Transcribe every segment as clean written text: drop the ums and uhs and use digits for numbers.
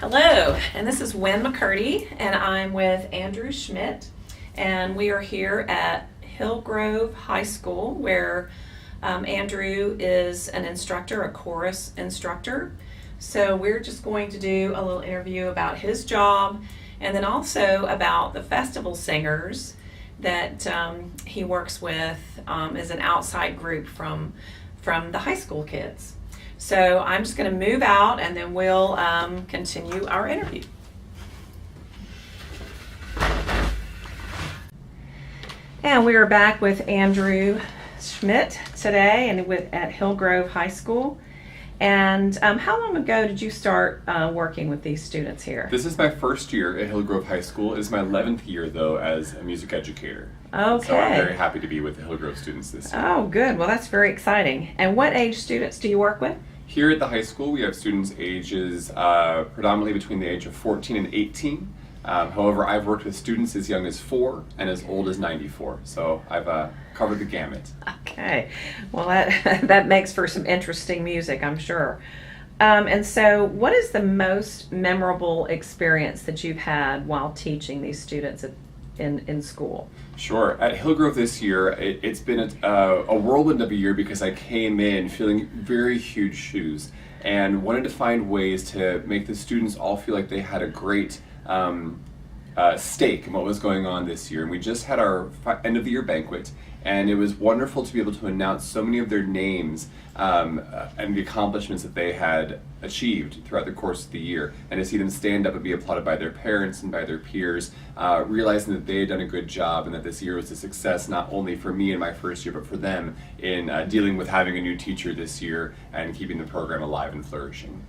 Hello, and this is Wynn McCurdy, and I'm with Andrew Schmidt, and we are here at Hillgrove High School, where Andrew is an instructor, a chorus instructor. So we're just going to do a little interview about his job, and then also about the festival singers that he works with as an outside group from the high school kids. So I'm just going to move out, and then we'll continue our interview. And we are back with Andrew Schmidt today, and at Hillgrove High School. And how long ago did you start working with these students here? This is my first year at Hillgrove High School. It is my 11th year, though, as a music educator. Okay. So I'm very happy to be with the Hillgrove students this year. Oh, good. Well, that's very exciting. And what age students do you work with? Here at the high school, we have students ages predominantly between the age of 14 and 18. However, I've worked with students as young as 4 and as old as 94. So I've covered the gamut. Okay. Well, that makes for some interesting music, I'm sure. And so what is the most memorable experience that you've had while teaching these students in school? Sure. At Hillgrove this year, it's been a whirlwind of a year because I came in feeling very huge shoes and wanted to find ways to make the students all feel like they had a great stake in what was going on this year. And we just had our end of the year banquet, and it was wonderful to be able to announce so many of their names and the accomplishments that they had achieved throughout the course of the year, and to see them stand up and be applauded by their parents and by their peers, realizing that they had done a good job and that this year was a success not only for me in my first year, but for them in dealing with having a new teacher this year and keeping the program alive and flourishing.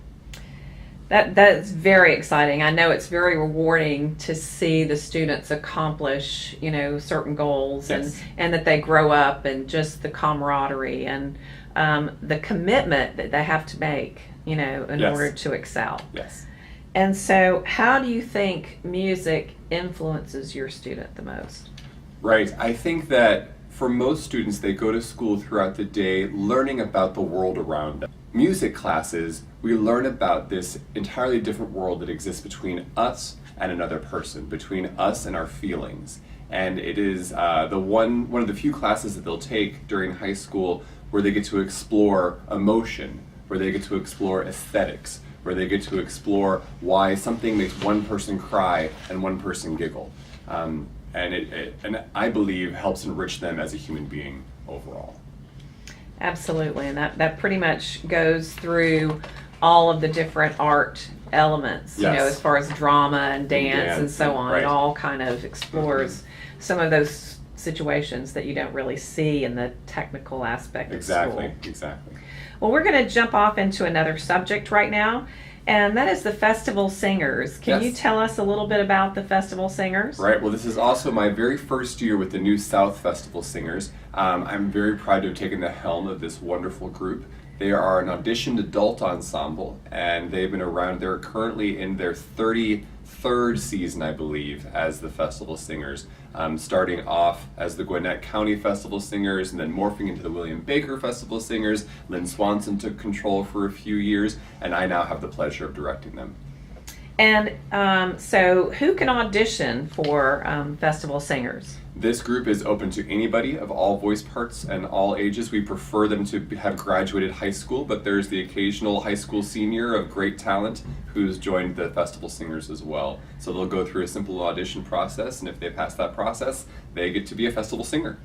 That's very exciting. I know it's very rewarding to see the students accomplish, certain goals. Yes. and that they grow up, and just the camaraderie and the commitment that they have to make, in Yes. order to excel. Yes. And so how do you think music influences your student the most? Right. I think that for most students, they go to school throughout the day learning about the world around them. Music classes, we learn about this entirely different world that exists between us and another person, between us and our feelings. And it is one of the few classes that they'll take during high school where they get to explore emotion, where they get to explore aesthetics, where they get to explore why something makes one person cry and one person giggle. And I believe helps enrich them as a human being overall. Absolutely, and that pretty much goes through all of the different art elements, Yes. as far as drama and dance and so on. Right. It all kind of explores some of those situations that you don't really see in the technical aspect of school. Exactly. Well, we're going to jump off into another subject right now, and that is the festival singers. Can you Yes. tell us a little bit about the festival singers? Right, well, this is also my very first year with the New South Festival Singers. I'm very proud to have taken the helm of this wonderful group. They are an auditioned adult ensemble, and they've been around. They're currently in their 33rd season, I believe, as the Festival Singers, starting off as the Gwinnett County Festival Singers and then morphing into the William Baker Festival Singers. Lynn Swanson took control for a few years, and I now have the pleasure of directing them. And so who can audition for festival singers? This group is open to anybody of all voice parts and all ages. We prefer them to have graduated high school, but there's the occasional high school senior of great talent who's joined the Festival Singers as well. So they'll go through a simple audition process, and if they pass that process, they get to be a festival singer.